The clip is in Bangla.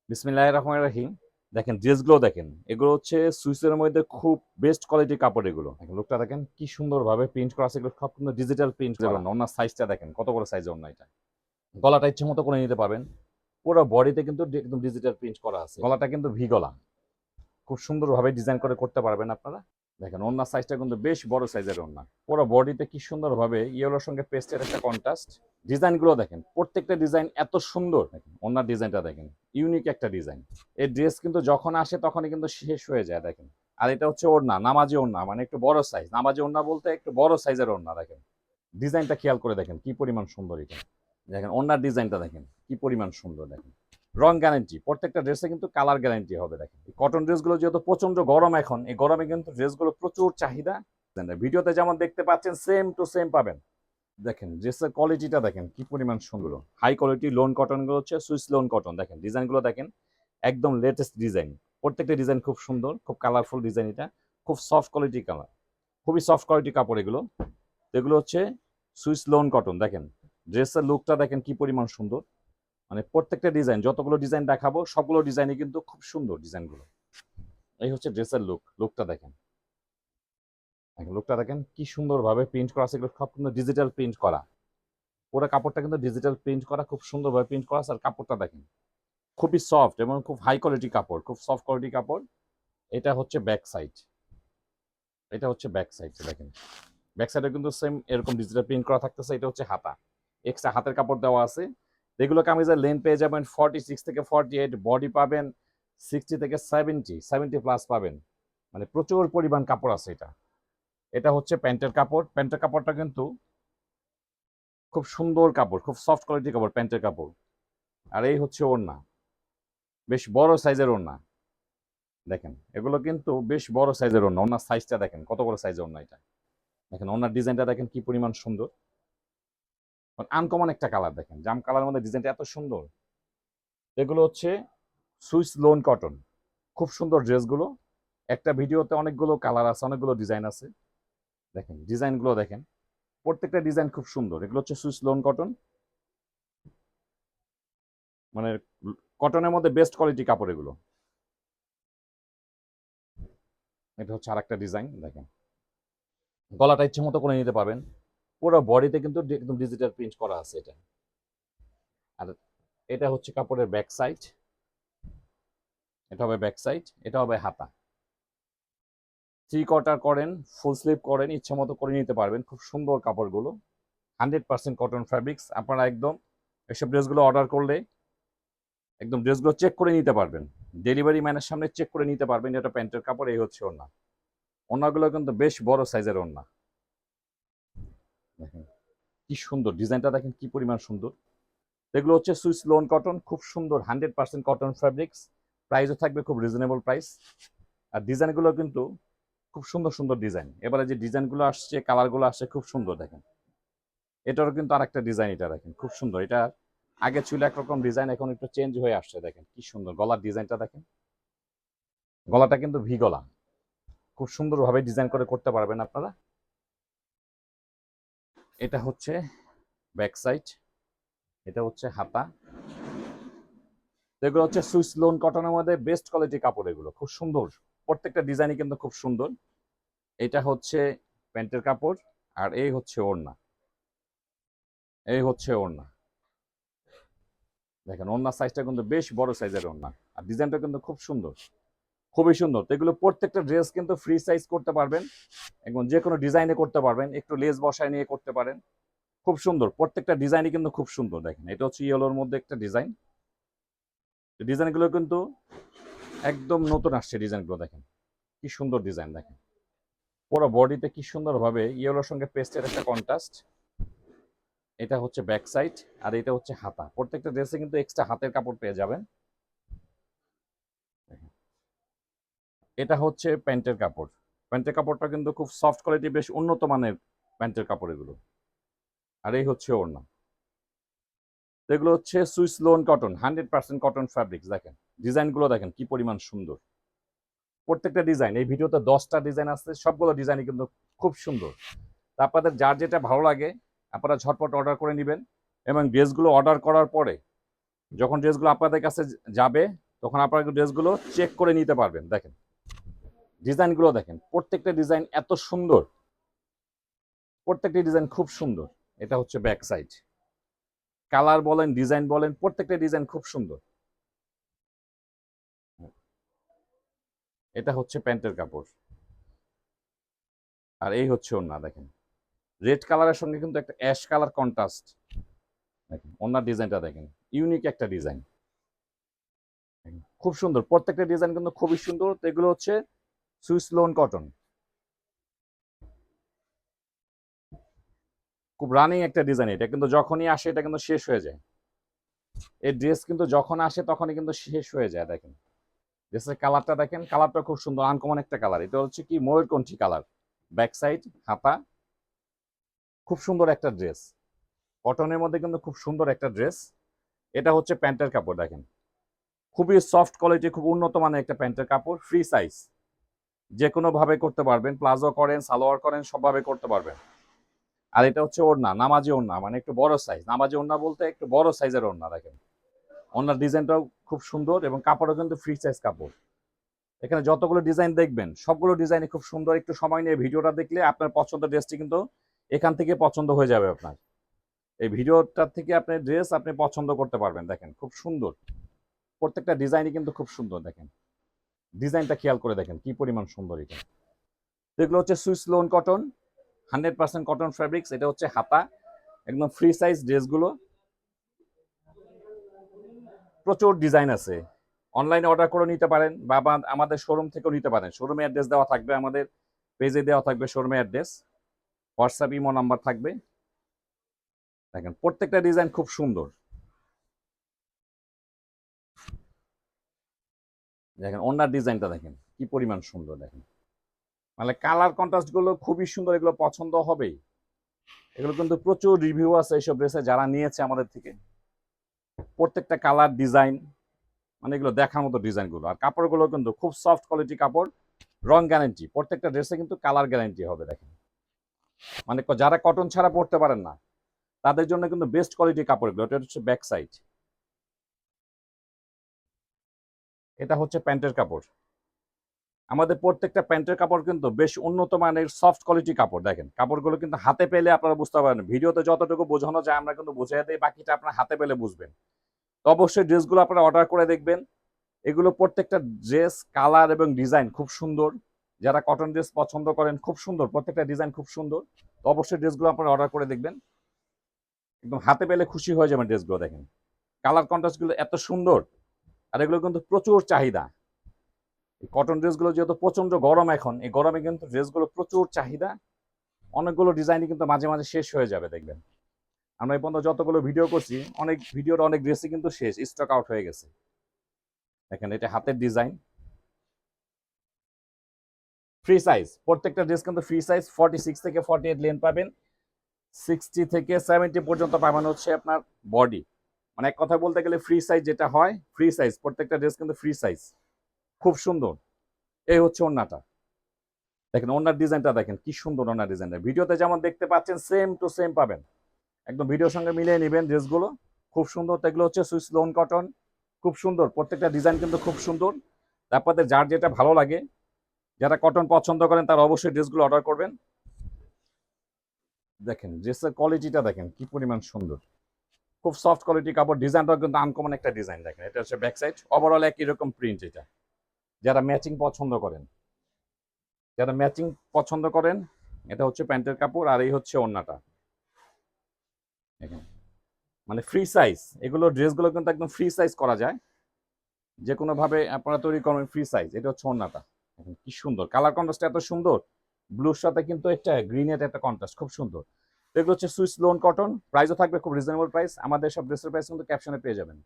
বিসমিল্লাহির রহমানির রহিম। দেখেন ড্রেসগুলো দেখেন, এগুলো হচ্ছে সুইসের মধ্যে খুব বেস্ট কোয়ালিটির কাপড়। এগুলো দেখেন, লোকটা দেখেন কি সুন্দরভাবে প্রিন্ট করা আছে। এগুলো সব কিন্তু ডিজিটাল প্রিন্ট করা। ওনার সাইজটা দেখেন কত বড় সাইজের ওড়না। এটা গলাটা ইচ্ছে মতো করে নিতে পারবেন। পুরো বডিতে কিন্তু একদম ডিজিটাল প্রিন্ট করা আছে। গলাটা কিন্তু ভি গলা, খুব সুন্দরভাবে ডিজাইন করে করতে পারবেন আপনারা। দেখেন ওড়নার সাইজটা কিন্তু বেশ বড় সাইজের ওড়না। পুরো বডিতে কি সুন্দরভাবে ইয়েলোর সঙ্গে পেস্টের একটা কন্ট্রাস্ট। ডিজাইনগুলো দেখেন, প্রত্যেকটা ডিজাইন এত সুন্দর। দেখেন ওড়নার ডিজাইনটা দেখেন, ইউনিক একটা ডিজাইন। এই ড্রেস কিন্তু যখন আসে তখনই কিন্তু শেষ হয়ে যায়। দেখেন, আর এটা হচ্ছে ওড়না, নামাজি ওড়না, মানে একটু বড় সাইজ। নামাজি ওড়না বলতে একটু বড় সাইজের ওড়না। দেখেন ডিজাইনটা খেয়াল করে দেখেন কি পরিমাণ সুন্দর এটা। দেখেন ওড়নার ডিজাইনটা দেখেন কি পরিমাণ সুন্দর। দেখেন রং গ্যারান্টি, প্রত্যেকটা ড্রেসে কিন্তু কালার গ্যারান্টি হবে। দেখেন কটন ড্রেসগুলো যেহেতু প্রচন্ড গরম এখন, এই গরমে কিন্তু ড্রেসগুলো প্রচুর চাহিদা। ভিডিওতে যেমন দেখতে পাচ্ছেন সেম টু সেম পাবেন। দেখেন ড্রেসের কোয়ালিটিটা দেখেন কি পরিমাণ সুন্দর। হাই কোয়ালিটি লোন কটন গুলো হচ্ছে সুইস লোন কটন। দেখেন ডিজাইনগুলো দেখেন, একদম লেটেস্ট ডিজাইন। প্রত্যেকটা ডিজাইন খুব সুন্দর, খুব কালারফুল ডিজাইন। এটা খুব সফট কোয়ালিটি কালার, খুবই সফট কোয়ালিটি কাপড় এগুলো। এগুলো হচ্ছে সুইস লোন কটন। দেখেন ড্রেসের লুকটা দেখেন কি পরিমাণ সুন্দর। মানে প্রত্যেকটা ডিজাইন, যতগুলো ডিজাইন দেখাবো সবগুলো ডিজাইনই কিন্তু খুব সুন্দর ডিজাইনগুলো। এই হচ্ছে ড্রেসের লুকটা দেখেন। লুকটা দেখেন কি সুন্দরভাবে প্রিন্ট করা আছে। এগুলো সব কিন্তু ডিজিটাল প্রিন্ট করা। পুরো কাপড়টা কিন্তু ডিজিটাল প্রিন্ট করা, খুব সুন্দরভাবে প্রিন্ট করা আছে। আর কাপড়টা দেখেন খুবই সফট এবং খুব হাই কোয়ালিটি কাপড়, খুব সফট কোয়ালিটি কাপড়। এটা হচ্ছে ব্যাক সাইড, এটা হচ্ছে ব্যাক সাইড। দেখেন ব্যাক সাইডে কিন্তু সেম এরকম ডিজিটাল প্রিন্ট করা থাকতেছে। এটা হচ্ছে হাতা, এক্সট্রা হাতের কাপড় দেওয়া আছে। এগুলো কামিজের লেন্থ পেয়ে যাবেন 46 থেকে 48, বডি পাবেন 60 থেকে 70 প্লাস পাবেন। মানে প্রচুর পরিমাণ কাপড় আছে এটা। এটা হচ্ছে প্যান্টের কাপড়। প্যান্টের কাপড়টা কিন্তু খুব সুন্দর কাপড়, খুব সফট কোয়ালিটি কাপড় প্যান্টের কাপড়। আর এই হচ্ছে ওড়না, বেশ বড় সাইজের ওড়না। দেখেন এগুলো কিন্তু বেশ বড় সাইজের ওড়না। ওড়নার সাইজটা দেখেন কত বড় সাইজের ওড়না এটা। দেখেন ওড়নার ডিজাইনটা দেখেন কি পরিমাণ সুন্দর। আনকমন একটা কালার। দেখেন জাম কালারের মধ্যে ডিজাইনটা এত সুন্দর। এগুলো হচ্ছে সুইস লোন কটন, খুব সুন্দর ড্রেসগুলো। একটা ভিডিওতে অনেকগুলো কালার আছে, অনেকগুলো ডিজাইন আছে। দেখেন ডিজাইনগুলো দেখেন, প্রত্যেকটা ডিজাইন খুব সুন্দর। এগুলো হচ্ছে সুইস লোন কটন, মানে কটনের মধ্যে বেস্ট কোয়ালিটি কাপড় এগুলো। এটা হচ্ছে আরেকটা ডিজাইন। দেখেন গলাটা ইচ্ছে মতো করে নিতে পারবেন। পুরো বডিতে কিন্তু একদম ডিজিটাল প্রিন্ট করা আছে এটা। আর এটা হচ্ছে কাপড়ের ব্যাক সাইড, এটা হবে ব্যাক সাইড, এটা হবে হাতা। থ্রি কোয়ার্টার করেন, ফুল স্লিভ করেন, ইচ্ছে মতো করে নিতে পারবেন। খুব সুন্দর কাপড়গুলো, 100% কটন ফ্যাব্রিক্স। আপনারা একদম এসব ড্রেসগুলো অর্ডার করলে একদম ড্রেসগুলো চেক করে নিতে পারবেন। ডেলিভারি ম্যানের সামনে চেক করে নিতে পারবেন এটা প্যান্টের কাপড়। এই হচ্ছে ওড়না। ওড়নাগুলো কিন্তু বেশ বড় সাইজের ওড়না। দেখেন কি সুন্দর ডিজাইনটা, দেখেন কি পরিমাণ সুন্দর। এগুলো হচ্ছে সুইস লোন কটন, খুব সুন্দর 100% কটন ফ্যাব্রিক্স। প্রাইসও থাকবে খুব রিজনেবল প্রাইস। আর ডিজাইনগুলো কিন্তু খুব সুন্দর সুন্দর ডিজাইন। এবারে যে ডিজাইনগুলো আসছে, কালারগুলো আসছে খুব সুন্দর। দেখেন এটারও কিন্তু আরেকটা ডিজাইন। এটা দেখেন খুব সুন্দর। এটা আগে ছিল একরকম ডিজাইন, এখন একটু চেঞ্জ হয়ে আসছে। দেখেন কি সুন্দর গলার ডিজাইনটা দেখেন। গলাটা কিন্তু ভি গলা, খুব সুন্দরভাবে ডিজাইন করে করতে পারবেন আপনারা। এটা হচ্ছে ব্যাক সাইড, এটা হচ্ছে হাতা। এগুলো হচ্ছে সুইস লোন কটনের মধ্যে বেস্ট কোয়ালিটি কাপড়। এগুলো খুব সুন্দর, প্রত্যেকটা ডিজাইনই কিন্তু খুব সুন্দর। এটা হচ্ছে প্যান্টের কাপড়। আর এই হচ্ছে ওড়না, এই হচ্ছে ওড়না। দেখেন ওড়নার সাইজটা কিন্তু বেশ বড় সাইজের ওড়না। আর ডিজাইনটা কিন্তু খুব সুন্দর, খুবই সুন্দর। তো এগুলো প্রত্যেকটা ড্রেস কিন্তু ফ্রি সাইজ করতে পারবেন এবং যে কোনো ডিজাইনে করতে পারবেন। একটু লেস বসায় নিয়ে করতে পারেন। খুব সুন্দর, প্রত্যেকটা ডিজাইনই কিন্তু খুব সুন্দর। দেখেন এটা হচ্ছে ইয়েলোর মধ্যে একটা ডিজাইন। ডিজাইনগুলো কিন্তু একদম নতুন আসছে ডিজাইনগুলো। দেখেন কি সুন্দর ডিজাইন। দেখেন পুরো বডিতে কি সুন্দরভাবে ইয়েলোর সঙ্গে পেস্টের একটা কন্ট্রাস্ট। এটা হচ্ছে ব্যাক সাইড, আর এটা হচ্ছে হাতা। প্রত্যেকটা ড্রেসে কিন্তু এক্সট্রা হাতের কাপড় পেয়ে যাবেন। এটা হচ্ছে প্যান্টের কাপড়। প্যান্টের কাপড়টা কিন্তু খুব সফট কোয়ালিটি, বেশ উন্নত মানের প্যান্টের কাপড় এগুলো। আর এই হচ্ছে ওড়না। এগুলো হচ্ছে Swiss loan cotton, 100% cotton fabrics. দেখেন ডিজাইনগুলো দেখেন কি পরিমাণ সুন্দর। প্রত্যেকটা ডিজাইন, এই ভিডিওতে 10টা ডিজাইন আছে, সবগুলো ডিজাইনই কিন্তু খুব সুন্দর। তা আপনাদের যার যেটা ভালো লাগে আপনারা ঝটপট অর্ডার করে নেবেন। এবং ড্রেসগুলো অর্ডার করার পরে যখন ড্রেসগুলো আপনাদের কাছে যাবে তখন আপনারা ড্রেসগুলো চেক করে নিতে পারবেন। দেখেন ডিজাইনগুলো দেখেন, প্রত্যেকটা ডিজাইন এত সুন্দর, প্রত্যেকটা ডিজাইন খুব সুন্দর। এটা হচ্ছে ব্যাক সাইড, কালার বলেন ডিজাইন বলেন প্রত্যেকটা ডিজাইন খুব সুন্দর। এটা হচ্ছে প্যান্টের কাপড়, আর এই হচ্ছে ওড়না। দেখেন রেড কালারের সঙ্গে কিন্তু একটা অ্যাশ কালার কন্ট্রাস্ট। দেখেন ওড়নার ডিজাইনটা দেখেন, ইউনিক একটা ডিজাইন, খুব সুন্দর। প্রত্যেকটা ডিজাইন কিন্তু খুবই সুন্দর। তো এগুলো হচ্ছে সুইস লোন কটন, খুব রানিং একটা ডিজাইন। এটা কিন্তু যখনই আসে এটা কিন্তু শেষ হয়ে যায়। এই ড্রেস কিন্তু যখন আসে তখনই কিন্তু শেষ হয়ে যায়। দেখেন ড্রেসের কালারটা দেখেন, কালারটা খুব সুন্দর, আনকমন একটা কালার। এটা হচ্ছে কি ময়ূরকণ্ঠী কালার, ব্যাক সাইড হাতা, খুব সুন্দর একটা ড্রেস, কটনের মধ্যে কিন্তু খুব সুন্দর একটা ড্রেস। এটা হচ্ছে প্যান্টের কাপড়। দেখেন খুবই সফট কোয়ালিটি, খুব উন্নত মানের একটা প্যান্টের কাপড়, ফ্রি সাইজ, যে কোনো ভাবে করতে পারবেন, প্লাজো করেন সালোয়ার করেন সবভাবে করতে পারবেন। আর এটা হচ্ছে ওড়না, নামাজি ওড়না, মানে একটু বড় সাইজ। নামাজি ওড়না বলতে একটু বড় সাইজের ওড়না। দেখেন ওড়নার ডিজাইনটাও খুব সুন্দর এবং কাপড়ও কিন্তু ফ্রি সাইজ কাপড়। এখানে যতগুলো ডিজাইন দেখবেন সবগুলো ডিজাইনই খুব সুন্দর। একটু সময় নিয়ে ভিডিওটা দেখলে আপনার পছন্দের ড্রেসটি কিন্তু এখান থেকে পছন্দ হয়ে যাবে আপনার। এই ভিডিওটার থেকে আপনি ড্রেস আপনি পছন্দ করতে পারবেন। দেখেন খুব সুন্দর, প্রত্যেকটা ডিজাইনই কিন্তু খুব সুন্দর। দেখেন ডিজাইনটা খেয়াল করে দেখেন কি পরিমাণ সুন্দর এটা। এগুলো হচ্ছে Swiss loan cotton, 100% cotton fabrics. এটা হচ্ছে হাতা, একদম ফ্রি সাইজ ড্রেসগুলো। প্রচুর ডিজাইন আছে, অনলাইনে অর্ডার করে নিতে পারেন বা আমাদের শোরুম থেকেও নিতে পারেন। শোরুমে অ্যাড্রেস দেওয়া থাকবে, আমাদের পেজে দেওয়া থাকবে শোরুমে অ্যাড্রেস, হোয়াটসঅ্যাপ ইমো নাম্বার থাকবে। দেখেন প্রত্যেকটা ডিজাইন খুব সুন্দর। দেখেন ওনার ডিজাইনটা দেখেন কি পরিমাণ সুন্দর। দেখেন মানে কালার কন্ট্রাস্ট গুলো খুবই সুন্দর, এগুলো পছন্দ হবেই। এগুলো কিন্তু প্রচুর রিভিউ আছে এইসব ড্রেসে, যারা নিয়েছে আমাদের থেকে। প্রত্যেকটা কালার ডিজাইন মানে এগুলো দেখার মতো ডিজাইনগুলো। আর কাপড়গুলো কিন্তু খুব সফট কোয়ালিটি কাপড়, রং গ্যারান্টি, প্রত্যেকটা ড্রেসে কিন্তু কালার গ্যারান্টি হবে। দেখেন মানে যারা কটন ছাড়া পরতে পারেন না তাদের জন্য কিন্তু বেস্ট কোয়ালিটি কাপড় এগুলো। এটা হচ্ছে ব্যাক সাইড, এটা হচ্ছে প্যান্টের কাপড়। আমাদের প্রত্যেকটা প্যান্টের কাপড় কিন্তু বেশ উন্নত মানের সফট কোয়ালিটি কাপড়। দেখেন কাপড়গুলো কিন্তু হাতে পেলে আপনারা বুঝতে পারেন, ভিডিওতে যতটুকু বোঝানো যায় আমরা কিন্তু বুঝিয়ে দিই, বাকিটা আপনার হাতে পেলে বুঝবেন। তো অবশ্যই ড্রেসগুলো আপনারা অর্ডার করে দেখবেন। এগুলো প্রত্যেকটা ড্রেস কালার এবং ডিজাইন খুব সুন্দর। যারা কটন ড্রেস পছন্দ করেন, খুব সুন্দর, প্রত্যেকটা ডিজাইন খুব সুন্দর। তো অবশ্যই ড্রেসগুলো আপনারা অর্ডার করে দেখবেন, একদম হাতে পেলে খুশি হয়ে যাবেন ড্রেসগুলো। দেখেন কালার কন্ট্রাস্টগুলো এত সুন্দর, আর এগুলো কিন্তু প্রচুর চাহিদা। এই কটন ড্রেসগুলো যেহেতু প্রচন্ড গরম এখন, এই গরমে কিন্তু ড্রেসগুলো প্রচুর চাহিদা। অনেকগুলো ডিজাইনই কিন্তু মাঝে মাঝে শেষ হয়ে যাবে দেখবেন। আমরা এই পর্যন্ত যতগুলো ভিডিও করছি অনেক ভিডিওর অনেক ড্রেসই কিন্তু শেষ, স্টক আউট হয়ে গেছে। দেখেন এটা হাতের ডিজাইন, ফ্রি সাইজ, প্রত্যেকটা ড্রেস কিন্তু ফ্রি সাইজ। 46 থেকে 48 লেন্থ পাবেন, 60 থেকে 70 পর্যন্ত পাবেন হচ্ছে আপনার বডি। মানে এক কথা বলতে গেলে ফ্রি সাইজ যেটা হয়, ফ্রি সাইজ প্রত্যেকটা ড্রেস কিন্তু ফ্রি সাইজ, খুব সুন্দর। এই হচ্ছে ওড়নাটা। দেখেন ওড়নার ডিজাইনটা দেখেন কি সুন্দর। ওড়নার ডিজাইনটা ভিডিওতে যেমন দেখতে পাচ্ছেন সেম টু সেম পাবেন, একদম ভিডিওর সঙ্গে মিলিয়ে নেবেন ড্রেসগুলো, খুব সুন্দর। তো এগুলো হচ্ছে সুইস লোন কটন, খুব সুন্দর, প্রত্যেকটা ডিজাইন কিন্তু খুব সুন্দর। আপনাদের যার যেটা ভালো লাগে, যারা কটন পছন্দ করেন তারা অবশ্যই ড্রেসগুলো অর্ডার করবেন। দেখেন ড্রেসের কোয়ালিটিটা দেখেন কি পরিমাণ সুন্দর, খুব সফট কোয়ালিটি কাপড়। ডিজাইনটাও কিন্তু আনকমন একটা ডিজাইন। দেখেন এটা হচ্ছে ব্যাক সাইড, ওভারঅল একই রকম প্রিন্ট। এটা যারা ম্যাচিং পছন্দ করেন, যারা ম্যাচিং পছন্দ করেন, এটা হচ্ছে প্যান্টের কাপড়, আর এই হচ্ছে ওড়নাটা। দেখেন মানে ফ্রি সাইজ, এগুলো ড্রেসগুলো কিন্তু একদম ফ্রি সাইজ করা যায়, যে কোনো ভাবে আপনারা তৈরি করবেন ফ্রি সাইজ। এটা হচ্ছে ওড়নাটা, দেখেন কি সুন্দর, কালার কন্ট্রাস্ট এত সুন্দর। ব্লুর সাথে কিন্তু একটা গ্রিনের একটা কন্ট্রাস্ট, খুব সুন্দর। তো এগুলো হচ্ছে সুইস লোন কটন, প্রাইসও থাকবে খুব রিজনেবল প্রাইস। আমাদের সব ড্রেসের প্রাইস কিন্তু ক্যাপশনে পেয়ে যাবেন।